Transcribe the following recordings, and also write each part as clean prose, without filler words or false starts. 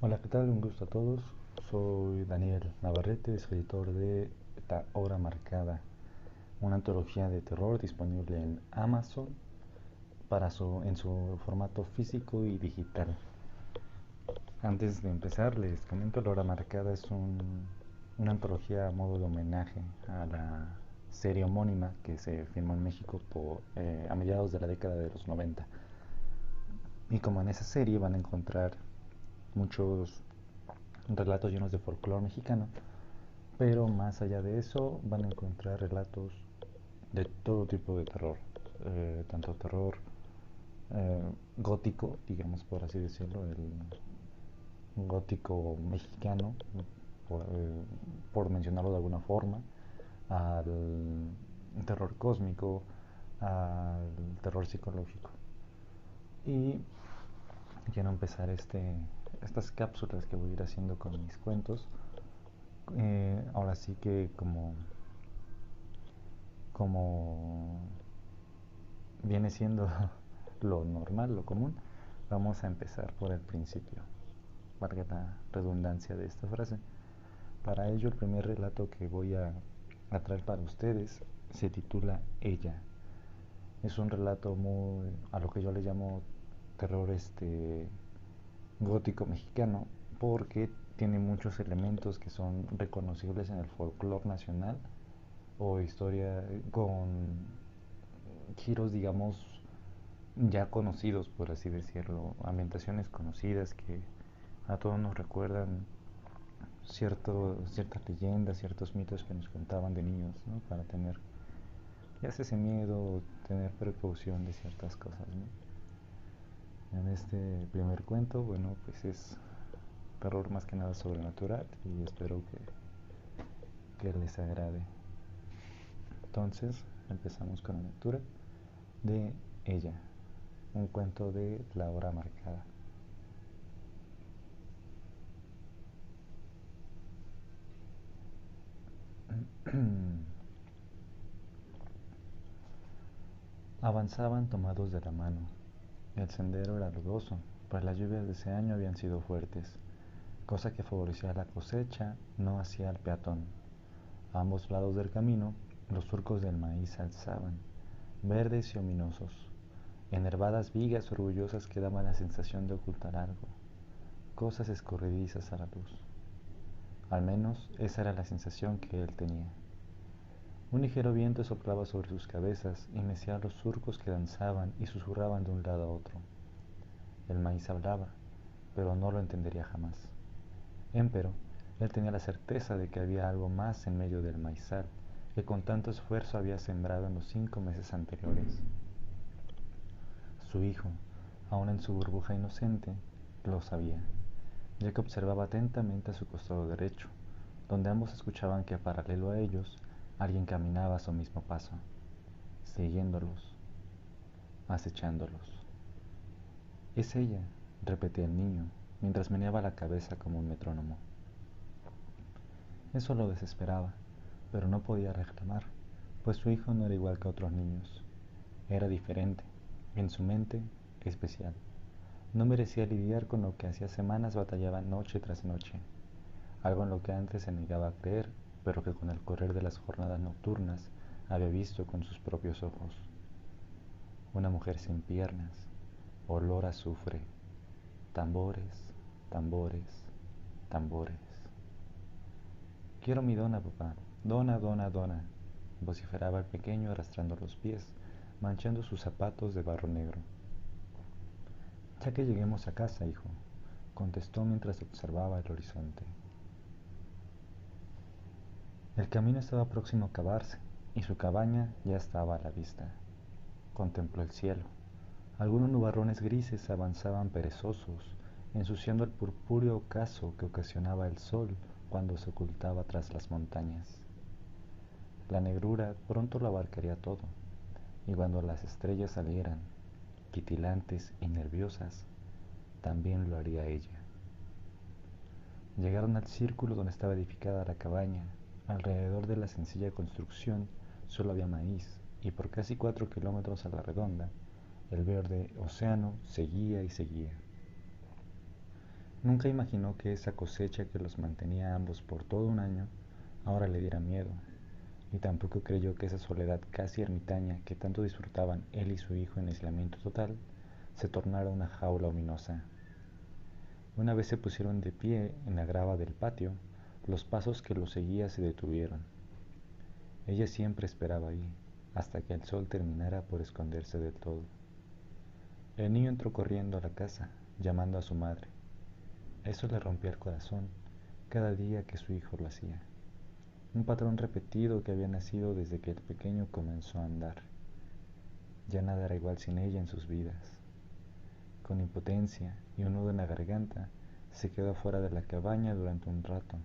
Hola, ¿qué tal? Un gusto a todos. Soy Daniel Navarrete, escritor de La Hora Marcada, una antología de terror disponible en Amazon en su formato físico y digital. Antes de empezar, les comento, La Hora Marcada es una antología a modo de homenaje a la serie homónima que se filmó en México a mediados de la década de los 90. Y como en esa serie van a encontrar muchos relatos llenos de folclore mexicano, pero más allá de eso van a encontrar relatos de todo tipo de terror, tanto terror gótico, digamos por así decirlo, el gótico mexicano, por, eh, por mencionarlo de alguna forma, al terror cósmico, al terror psicológico. Y quiero empezar estas cápsulas que voy a ir haciendo con mis cuentos. Ahora sí que como viene siendo lo normal, lo común, vamos a empezar por el principio, valga la redundancia de esta frase. Para ello, el primer relato que voy a traer para ustedes se titula Ella. Es un relato muy a lo que yo le llamo terror gótico mexicano, porque tiene muchos elementos que son reconocibles en el folclore nacional o historia con giros, digamos, ya conocidos, por así decirlo, ambientaciones conocidas que a todos nos recuerdan ciertas leyendas, ciertos mitos que nos contaban de niños, ¿no? Para tener ya sea ese miedo, tener precaución de ciertas cosas, ¿no? En este primer cuento, bueno, pues es terror más que nada sobrenatural y espero que les agrade. Entonces, empezamos con la lectura de Ella, un cuento de La Hora Marcada. Avanzaban tomados de la mano. El sendero era rugoso, pues las lluvias de ese año habían sido fuertes, cosa que favorecía la cosecha, no hacía al peatón. A ambos lados del camino, los surcos del maíz se alzaban, verdes y ominosos, enervadas vigas orgullosas que daban la sensación de ocultar algo, cosas escurridizas a la luz. Al menos esa era la sensación que él tenía. Un ligero viento soplaba sobre sus cabezas y mecía los surcos que danzaban y susurraban de un lado a otro. El maíz hablaba, pero no lo entendería jamás. Empero, él tenía la certeza de que había algo más en medio del maizal que con tanto esfuerzo había sembrado en los 5 meses anteriores. Su hijo, aún en su burbuja inocente, lo sabía, ya que observaba atentamente a su costado derecho, donde ambos escuchaban que paralelo a ellos alguien caminaba a su mismo paso, siguiéndolos, acechándolos. Es ella, repetía el niño, mientras meneaba la cabeza como un metrónomo. Eso lo desesperaba, pero no podía reclamar, pues su hijo no era igual que otros niños. Era diferente, en su mente, especial. No merecía lidiar con lo que hacía semanas batallaba noche tras noche, algo en lo que antes se negaba a creer, pero que con el correr de las jornadas nocturnas había visto con sus propios ojos. Una mujer sin piernas, olor a azufre, tambores, tambores, tambores. Quiero mi dona, papá. Dona, dona, dona, vociferaba el pequeño arrastrando los pies, manchando sus zapatos de barro negro. Ya que lleguemos a casa, hijo, contestó mientras observaba el horizonte. El camino estaba próximo a acabarse y su cabaña ya estaba a la vista. Contempló el cielo. Algunos nubarrones grises avanzaban perezosos, ensuciando el purpúreo ocaso que ocasionaba el sol cuando se ocultaba tras las montañas. La negrura pronto lo abarcaría todo, y cuando las estrellas salieran, titilantes y nerviosas, también lo haría ella. Llegaron al círculo donde estaba edificada la cabaña. Alrededor de la sencilla construcción solo había maíz, y por casi 4 kilómetros a la redonda, el verde océano seguía y seguía. Nunca imaginó que esa cosecha que los mantenía a ambos por todo un año ahora le diera miedo, y tampoco creyó que esa soledad casi ermitaña que tanto disfrutaban él y su hijo en aislamiento total se tornara una jaula ominosa. Una vez se pusieron de pie en la grava del patio, los pasos que los seguía se detuvieron. Ella siempre esperaba ahí, hasta que el sol terminara por esconderse del todo. El niño entró corriendo a la casa, llamando a su madre. Eso le rompía el corazón cada día que su hijo lo hacía. Un patrón repetido que había nacido desde que el pequeño comenzó a andar. Ya nada era igual sin ella en sus vidas. Con impotencia y un nudo en la garganta, se quedó fuera de la cabaña durante un rato,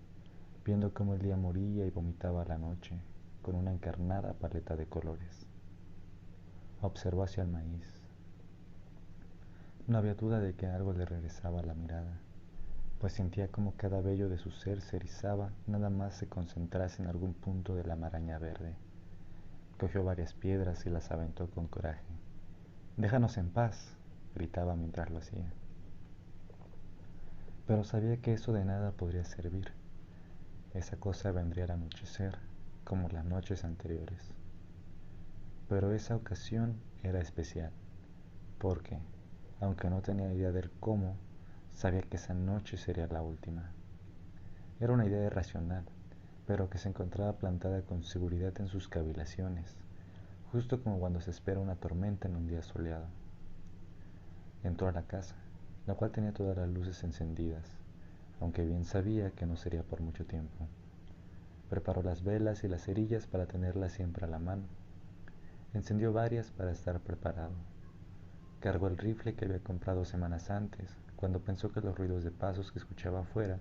viendo cómo el día moría y vomitaba la noche, con una encarnada paleta de colores. Observó hacia el maíz. No había duda de que algo le regresaba a la mirada, pues sentía como cada vello de su ser se erizaba nada más se concentrase en algún punto de la maraña verde. Cogió varias piedras y las aventó con coraje. «Déjanos en paz», gritaba mientras lo hacía. Pero sabía que eso de nada podría servir. Esa cosa vendría al anochecer, como las noches anteriores. Pero esa ocasión era especial, porque, aunque no tenía idea del cómo, sabía que esa noche sería la última. Era una idea irracional, pero que se encontraba plantada con seguridad en sus cavilaciones, justo como cuando se espera una tormenta en un día soleado. Entró a la casa, la cual tenía todas las luces encendidas, aunque bien sabía que no sería por mucho tiempo. Preparó las velas y las cerillas para tenerlas siempre a la mano. Encendió varias para estar preparado. Cargó el rifle que había comprado semanas antes, cuando pensó que los ruidos de pasos que escuchaba afuera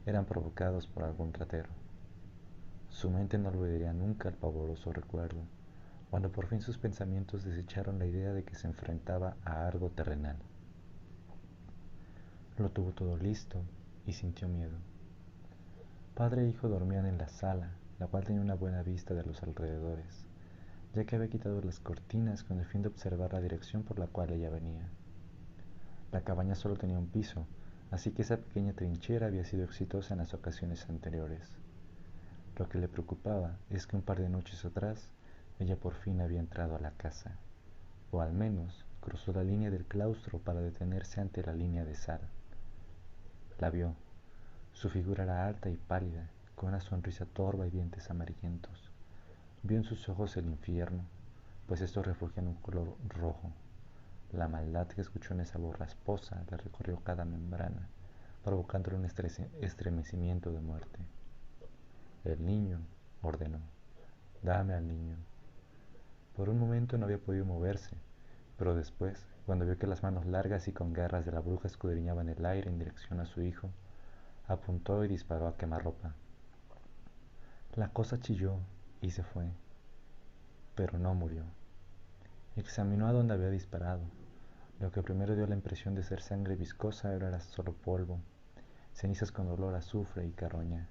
eran provocados por algún ratero. Su mente no olvidaría nunca el pavoroso recuerdo, cuando por fin sus pensamientos desecharon la idea de que se enfrentaba a algo terrenal. Lo tuvo todo listo y sintió miedo. Padre e hijo dormían en la sala, la cual tenía una buena vista de los alrededores, ya que había quitado las cortinas con el fin de observar la dirección por la cual ella venía. La cabaña solo tenía un piso, así que esa pequeña trinchera había sido exitosa en las ocasiones anteriores. Lo que le preocupaba es que un par de noches atrás ella por fin había entrado a la casa, o al menos cruzó la línea del claustro para detenerse ante la línea de sal. La vio. Su figura era alta y pálida, con una sonrisa torva y dientes amarillentos. Vio en sus ojos el infierno, pues estos refugían un color rojo. La maldad que escuchó en esa voz rasposa le recorrió cada membrana, provocándole un estremecimiento de muerte. «El niño», ordenó. «Dame al niño». Por un momento no había podido moverse, pero después, cuando vio que las manos largas y con garras de la bruja escudriñaban el aire en dirección a su hijo, apuntó y disparó a quemarropa. La cosa chilló y se fue, pero no murió. Examinó a donde había disparado. Lo que primero dio la impresión de ser sangre viscosa ahora era solo polvo, cenizas con olor a azufre y carroña.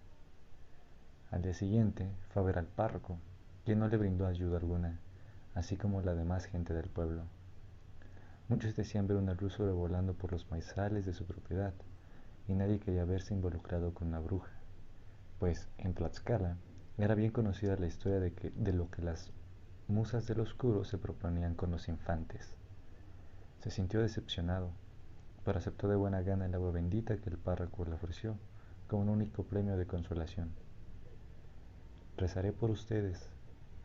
Al día siguiente fue a ver al párroco, quien no le brindó ayuda alguna, así como la demás gente del pueblo. Muchos decían ver una luz sobrevolando por los maizales de su propiedad, y nadie quería verse involucrado con una bruja, pues en Tlaxcala era bien conocida la historia de lo que las musas del oscuro se proponían con los infantes. Se sintió decepcionado, pero aceptó de buena gana el agua bendita que el párroco le ofreció, como un único premio de consolación. «Rezaré por ustedes.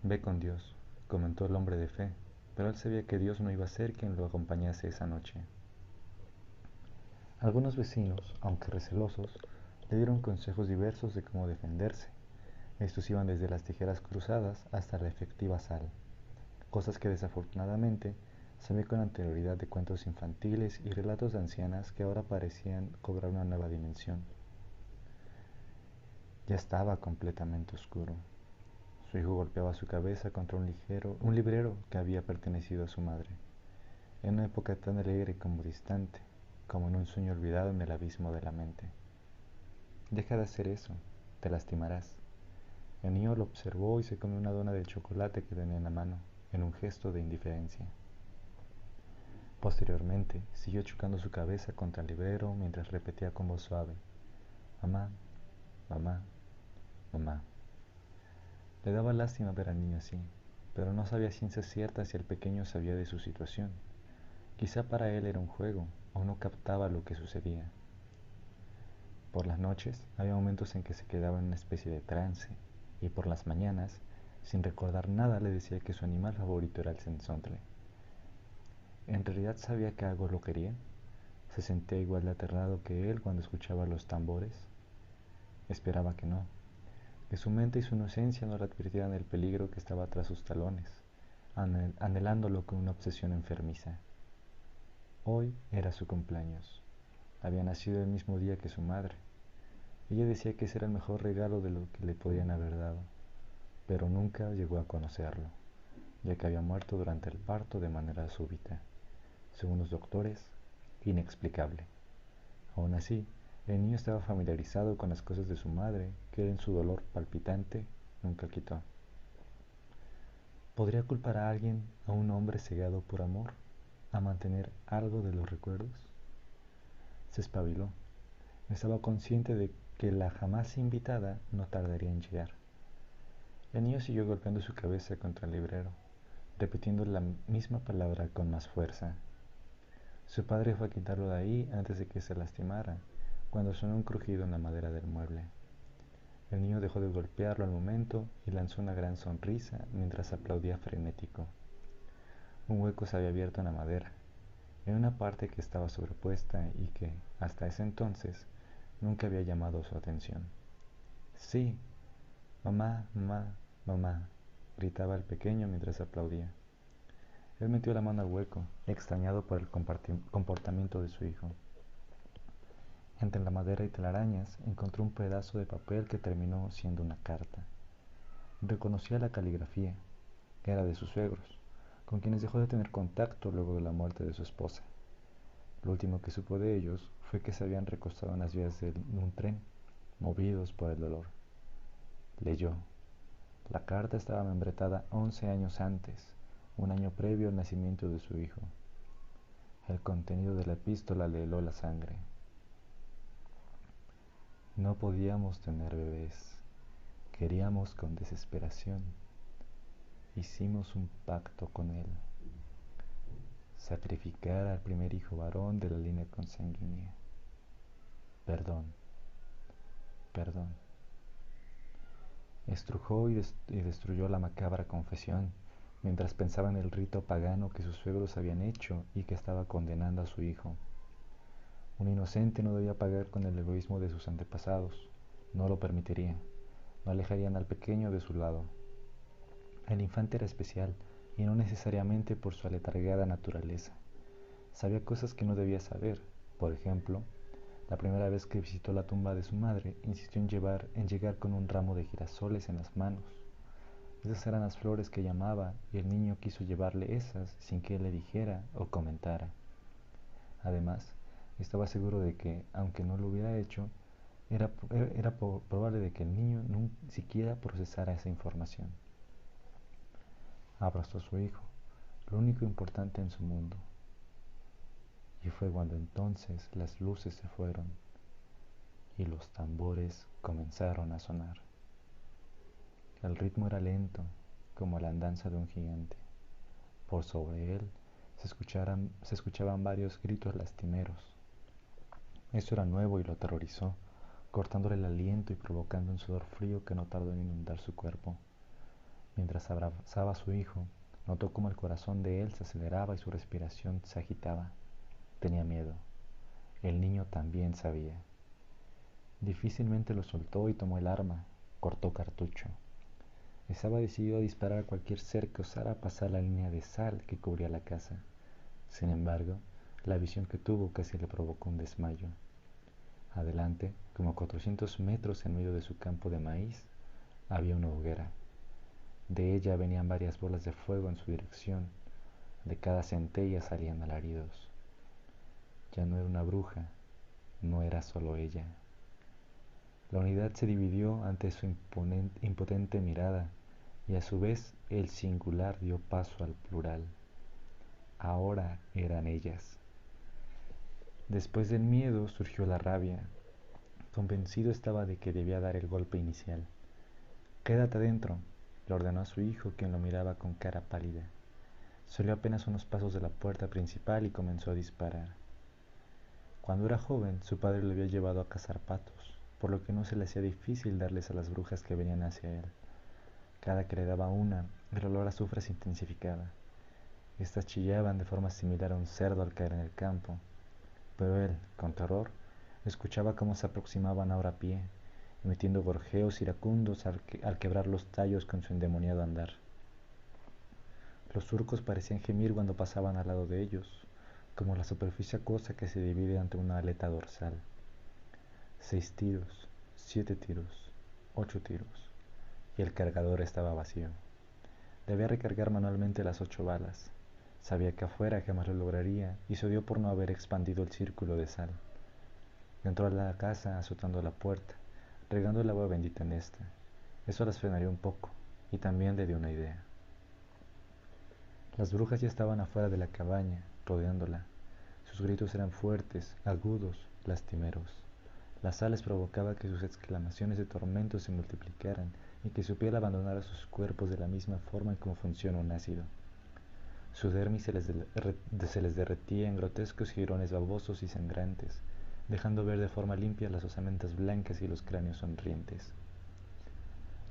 Ve con Dios», comentó el hombre de fe, pero él sabía que Dios no iba a ser quien lo acompañase esa noche. Algunos vecinos, aunque recelosos, le dieron consejos diversos de cómo defenderse. Estos iban desde las tijeras cruzadas hasta la efectiva sal, cosas que desafortunadamente sabía con anterioridad de cuentos infantiles y relatos de ancianas que ahora parecían cobrar una nueva dimensión. Ya estaba completamente oscuro. Su hijo golpeaba su cabeza contra un librero que había pertenecido a su madre, en una época tan alegre como distante, como en un sueño olvidado en el abismo de la mente. «Deja de hacer eso, te lastimarás». El niño lo observó y se comió una dona de chocolate que tenía en la mano, en un gesto de indiferencia. Posteriormente, siguió chocando su cabeza contra el librero mientras repetía con voz suave: «Mamá, mamá, mamá». Le daba lástima ver al niño así, pero no sabía a ciencia cierta si el pequeño sabía de su situación. Quizá para él era un juego, o no captaba lo que sucedía. Por las noches había momentos en que se quedaba en una especie de trance, y por las mañanas, sin recordar nada, le decía que su animal favorito era el cenzontle. ¿En realidad sabía que algo lo quería? ¿Se sentía igual de aterrado que él cuando escuchaba los tambores? Esperaba que no, que su mente y su inocencia no le advirtieran el peligro que estaba tras sus talones, anhelándolo con una obsesión enfermiza. Hoy era su cumpleaños. Había nacido el mismo día que su madre. Ella decía que ese era el mejor regalo de lo que le podían haber dado, pero nunca llegó a conocerlo, ya que había muerto durante el parto de manera súbita. Según los doctores, inexplicable. Aún así, el niño estaba familiarizado con las cosas de su madre, que en su dolor palpitante nunca quitó. ¿Podría culpar a alguien, a un hombre cegado por amor, a mantener algo de los recuerdos? Se espabiló. Estaba consciente de que la jamás invitada no tardaría en llegar. El niño siguió golpeando su cabeza contra el librero, repitiendo la misma palabra con más fuerza. Su padre fue a quitarlo de ahí antes de que se lastimara, cuando sonó un crujido en la madera del mueble. El niño dejó de golpearlo al momento y lanzó una gran sonrisa mientras aplaudía frenético. Un hueco se había abierto en la madera, en una parte que estaba sobrepuesta y que, hasta ese entonces, nunca había llamado su atención. «Sí, mamá, mamá, mamá», gritaba el pequeño mientras aplaudía. Él metió la mano al hueco, extrañado por el comportamiento de su hijo. Entre la madera y telarañas encontró un pedazo de papel que terminó siendo una carta. Reconocía la caligrafía, que era de sus suegros, con quienes dejó de tener contacto luego de la muerte de su esposa. Lo último que supo de ellos fue que se habían recostado en las vías de un tren, movidos por el dolor. Leyó. La carta estaba membretada 11 años antes, un año previo al nacimiento de su hijo. El contenido de la epístola le heló la sangre. No podíamos tener bebés. Queríamos con desesperación. Hicimos un pacto con él. Sacrificar al primer hijo varón de la línea consanguínea. Perdón, perdón. Estrujó y destruyó la macabra confesión, mientras pensaba en el rito pagano que sus suegros habían hecho y que estaba condenando a su hijo. Un inocente no debía pagar con el egoísmo de sus antepasados. No lo permitiría. No alejarían al pequeño de su lado. El infante era especial, y no necesariamente por su aletargada naturaleza. Sabía cosas que no debía saber. Por ejemplo, la primera vez que visitó la tumba de su madre, insistió en llegar con un ramo de girasoles en las manos. Esas eran las flores que llamaba, y el niño quiso llevarle esas sin que él le dijera o comentara. Además, estaba seguro de que, aunque no lo hubiera hecho, era probable de que el niño ni siquiera procesara esa información. Abrazó a su hijo, lo único importante en su mundo. Y fue cuando entonces las luces se fueron y los tambores comenzaron a sonar. El ritmo era lento, como la andanza de un gigante. Por sobre él se escuchaban varios gritos lastimeros. Eso era nuevo y lo aterrorizó, cortándole el aliento y provocando un sudor frío que no tardó en inundar su cuerpo. Mientras abrazaba a su hijo, notó cómo el corazón de él se aceleraba y su respiración se agitaba. Tenía miedo. El niño también sabía. Difícilmente lo soltó y tomó el arma. Cortó cartucho. Estaba decidido a disparar a cualquier ser que osara pasar la línea de sal que cubría la casa. Sin embargo, la visión que tuvo casi le provocó un desmayo. Adelante, como a 400 metros en medio de su campo de maíz, había una hoguera. De ella venían varias bolas de fuego en su dirección. De cada centella salían alaridos. Ya no era una bruja, no era solo ella. La unidad se dividió ante su impotente mirada y a su vez el singular dio paso al plural. ahora eran ellas. Después del miedo surgió la rabia. Convencido estaba de que debía dar el golpe inicial. Quédate adentro, le ordenó a su hijo, quien lo miraba con cara pálida. Salió apenas unos pasos de la puerta principal y comenzó a disparar. Cuando era joven, su padre lo había llevado a cazar patos, por lo que no se le hacía difícil darles a las brujas que venían hacia él. Cada que le daba una, el olor a azufre se intensificaba. Estas chillaban de forma similar a un cerdo al caer en el campo, pero él, con terror, escuchaba cómo se aproximaban ahora a pie, emitiendo gorjeos iracundos al quebrar los tallos con su endemoniado andar. Los surcos parecían gemir cuando pasaban al lado de ellos, como la superficie acuosa que se divide ante una aleta dorsal. 6 tiros, 7 tiros, 8 tiros, y el cargador estaba vacío. Debía recargar manualmente las 8 balas. Sabía que afuera jamás lo lograría y se odió por no haber expandido el círculo de sal. Entró a la casa azotando la puerta, regando el agua bendita en esta. Eso las frenaría un poco, y también le dio una idea. Las brujas ya estaban afuera de la cabaña, rodeándola. Sus gritos eran fuertes, agudos, lastimeros. La sal les provocaba que sus exclamaciones de tormento se multiplicaran y que su piel abandonara sus cuerpos de la misma forma en como funciona un ácido. Su dermis se les derretía en grotescos jirones babosos y sangrantes, dejando ver de forma limpia las osamentas blancas y los cráneos sonrientes.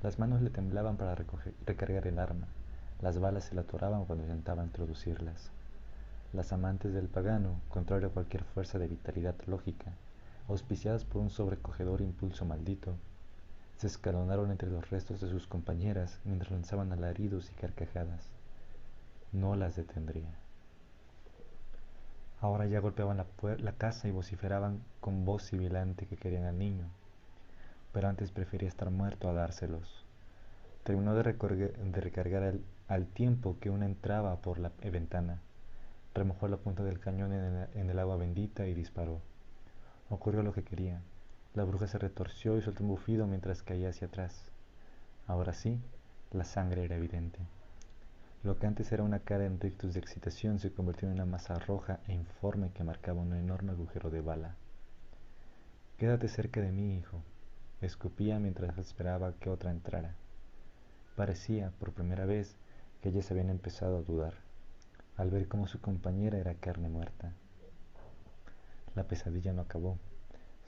Las manos le temblaban para recargar el arma, las balas se le atoraban cuando intentaba introducirlas. Las amantes del pagano, contrario a cualquier fuerza de vitalidad lógica, auspiciadas por un sobrecogedor impulso maldito, se escalonaron entre los restos de sus compañeras mientras lanzaban alaridos y carcajadas. No las detendría. Ahora ya golpeaban la casa y vociferaban con voz sibilante que querían al niño, pero antes prefería estar muerto a dárselos. Terminó de recargar al tiempo que una entraba por la ventana. Remojó la punta del cañón en el agua bendita y disparó. Ocurrió lo que quería. La bruja se retorció y soltó un bufido mientras caía hacia atrás. Ahora sí, la sangre era evidente. Lo que antes era una cara en rictus de excitación se convirtió en una masa roja e informe que marcaba un enorme agujero de bala. Quédate cerca de mí, hijo, escupía mientras esperaba que otra entrara. Parecía, por primera vez, que ellas habían empezado a dudar, al ver cómo su compañera era carne muerta. La pesadilla no acabó.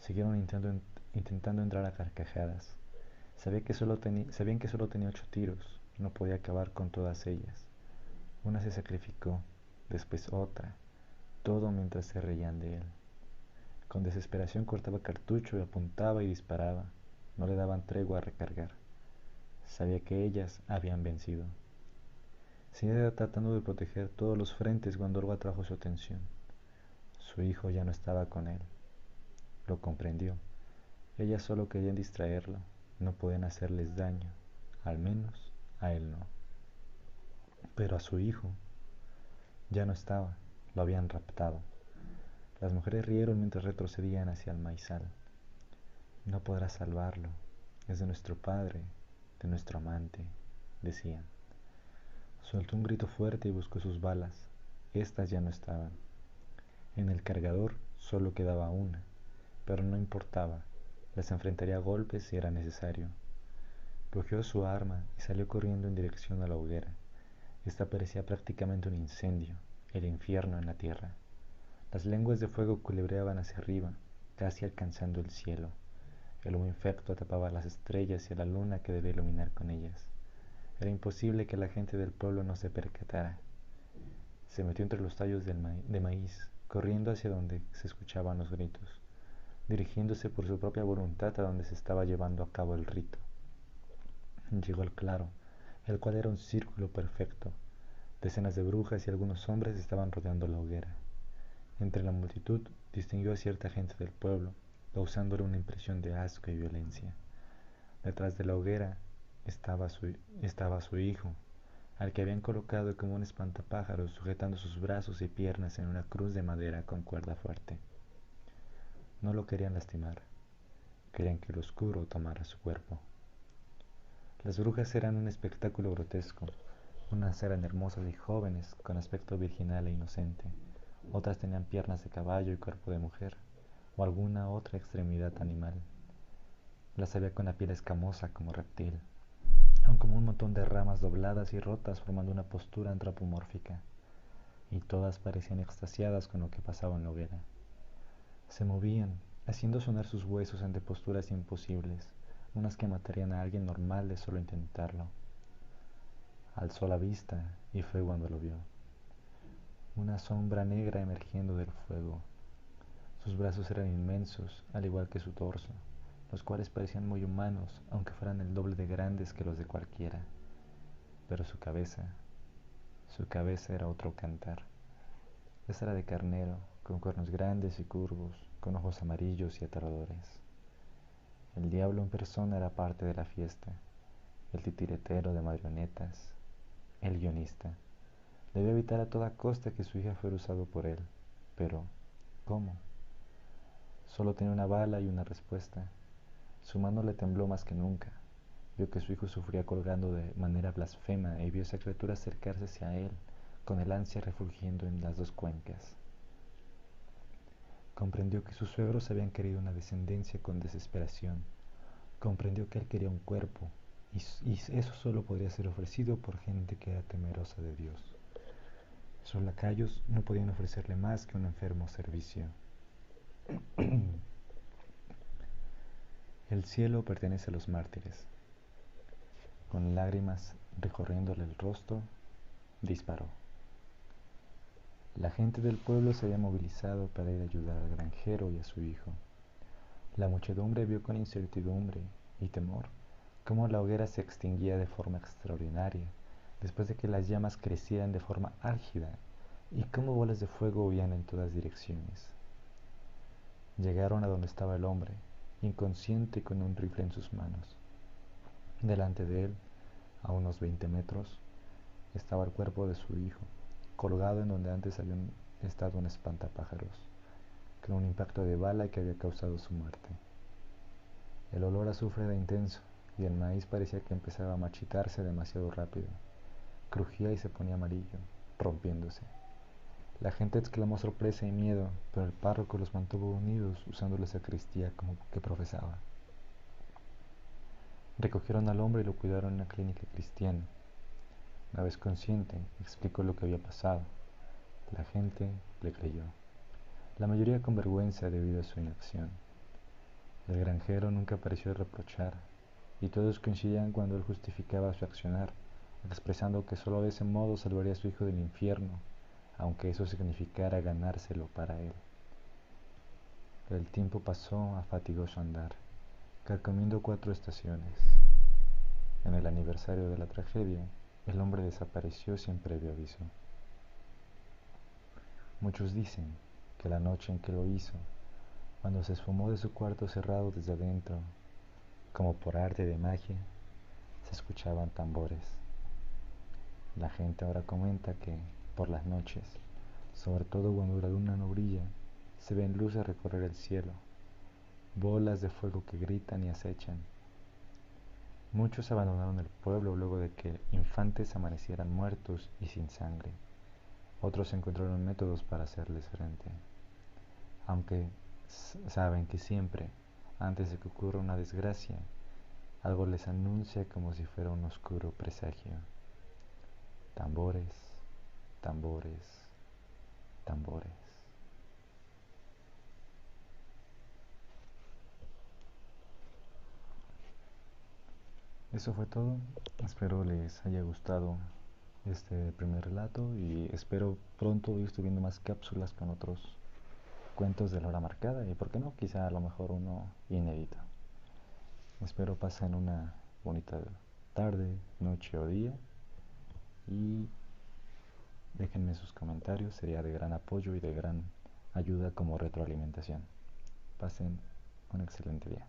Siguieron intentando entrar a carcajadas. Sabían que solo tenía 8 tiros, no podía acabar con todas ellas. Una se sacrificó, después otra, todo mientras se reían de él. Con desesperación cortaba cartucho y apuntaba y disparaba. No le daban tregua a recargar. Sabía que ellas habían vencido. Seguía tratando de proteger todos los frentes cuando algo atrajo su atención. Su hijo ya no estaba con él. Lo comprendió. Ellas solo querían distraerlo. No podían hacerles daño. Al menos a él no. Pero a su hijo ya no estaba. Lo habían raptado. Las mujeres rieron mientras retrocedían hacia el maizal. No podrás salvarlo. Es de nuestro padre, de nuestro amante, decían. Soltó un grito fuerte y buscó sus balas. Estas ya no estaban. En el cargador solo quedaba una, pero no importaba. Las enfrentaría a golpes si era necesario. Cogió su arma y salió corriendo en dirección a la hoguera. Esta parecía prácticamente un incendio, el infierno en la tierra. Las lenguas de fuego culebreaban hacia arriba, casi alcanzando el cielo. El humo infecto tapaba las estrellas y a la luna que debía iluminar con ellas. Era imposible que la gente del pueblo no se percatara. Se metió entre los tallos de maíz, corriendo hacia donde se escuchaban los gritos, dirigiéndose por su propia voluntad a donde se estaba llevando a cabo el rito. Llegó al claro, el cual era un círculo perfecto. Decenas de brujas y algunos hombres estaban rodeando la hoguera. Entre la multitud distinguió a cierta gente del pueblo, causándole una impresión de asco y violencia. Detrás de la hoguera estaba su hijo, al que habían colocado como un espantapájaros sujetando sus brazos y piernas en una cruz de madera con cuerda fuerte. No lo querían lastimar, querían que el oscuro tomara su cuerpo. Las brujas eran un espectáculo grotesco. Unas eran hermosas y jóvenes, con aspecto virginal e inocente, otras tenían piernas de caballo y cuerpo de mujer, o alguna otra extremidad animal. Las había con la piel escamosa como reptil, aun como un montón de ramas dobladas y rotas formando una postura antropomórfica, y todas parecían extasiadas con lo que pasaba en la hoguera. Se movían, haciendo sonar sus huesos ante posturas imposibles, unas que matarían a alguien normal de solo intentarlo. Alzó la vista y fue cuando lo vio. Una sombra negra emergiendo del fuego. Sus brazos eran inmensos, al igual que su torso, los cuales parecían muy humanos, aunque fueran el doble de grandes que los de cualquiera. Pero su cabeza era otro cantar. Esta era de carnero, con cuernos grandes y curvos, con ojos amarillos y aterradores. El diablo en persona era parte de la fiesta, el titiritero de marionetas, el guionista. Debía evitar a toda costa que su hija fuera usado por él. Pero, ¿cómo? Solo tenía una bala y una respuesta. Su mano le tembló más que nunca. Vio que su hijo sufría colgando de manera blasfema y vio a esa criatura acercarse hacia él, con el ansia refulgiendo en las dos cuencas. Comprendió que sus suegros habían querido una descendencia con desesperación. Comprendió que él quería un cuerpo, y eso solo podría ser ofrecido por gente que era temerosa de Dios. Sus lacayos no podían ofrecerle más que un enfermo servicio. El cielo pertenece a los mártires. Con lágrimas recorriéndole el rostro, disparó. La gente del pueblo se había movilizado para ir a ayudar al granjero y a su hijo. La muchedumbre vio con incertidumbre y temor cómo la hoguera se extinguía de forma extraordinaria, después de que las llamas crecieran de forma álgida, y cómo bolas de fuego huían en todas direcciones. Llegaron a donde estaba el hombre, inconsciente con un rifle en sus manos. Delante de él, a unos 20 metros, estaba el cuerpo de su hijo, colgado en donde antes había estado un espantapájaros, con un impacto de bala que había causado su muerte. El olor a azufre era intenso, y el maíz parecía que empezaba a marchitarse demasiado rápido. Crujía y se ponía amarillo, rompiéndose. La gente exclamó sorpresa y miedo, pero el párroco los mantuvo unidos usando la sacristía como que profesaba. Recogieron al hombre y lo cuidaron en una clínica cristiana. Una vez consciente, explicó lo que había pasado. La gente le creyó, la mayoría con vergüenza debido a su inacción. El granjero nunca pareció reprochar, y todos coincidían cuando él justificaba su accionar, expresando que solo de ese modo salvaría a su hijo del infierno, aunque eso significara ganárselo para él. El tiempo pasó a fatigoso andar, carcomiendo 4 estaciones. En el aniversario de la tragedia, el hombre desapareció sin previo aviso. Muchos dicen que la noche en que lo hizo, cuando se esfumó de su cuarto cerrado desde adentro, como por arte de magia, se escuchaban tambores. La gente ahora comenta que, por las noches, sobre todo cuando la luna no brilla, se ven luces recorrer el cielo, bolas de fuego que gritan y acechan. Muchos abandonaron el pueblo luego de que infantes amanecieran muertos y sin sangre. Otros encontraron métodos para hacerles frente, aunque saben que siempre, antes de que ocurra una desgracia, algo les anuncia como si fuera un oscuro presagio. Tambores, tambores, tambores. Eso fue todo. Espero les haya gustado este primer relato y espero pronto ir subiendo más cápsulas con otros cuentos de la hora marcada y por qué no, quizá a lo mejor uno inédito. Espero pasen una bonita tarde, noche o día y déjenme sus comentarios, sería de gran apoyo y de gran ayuda como retroalimentación. Pasen un excelente día.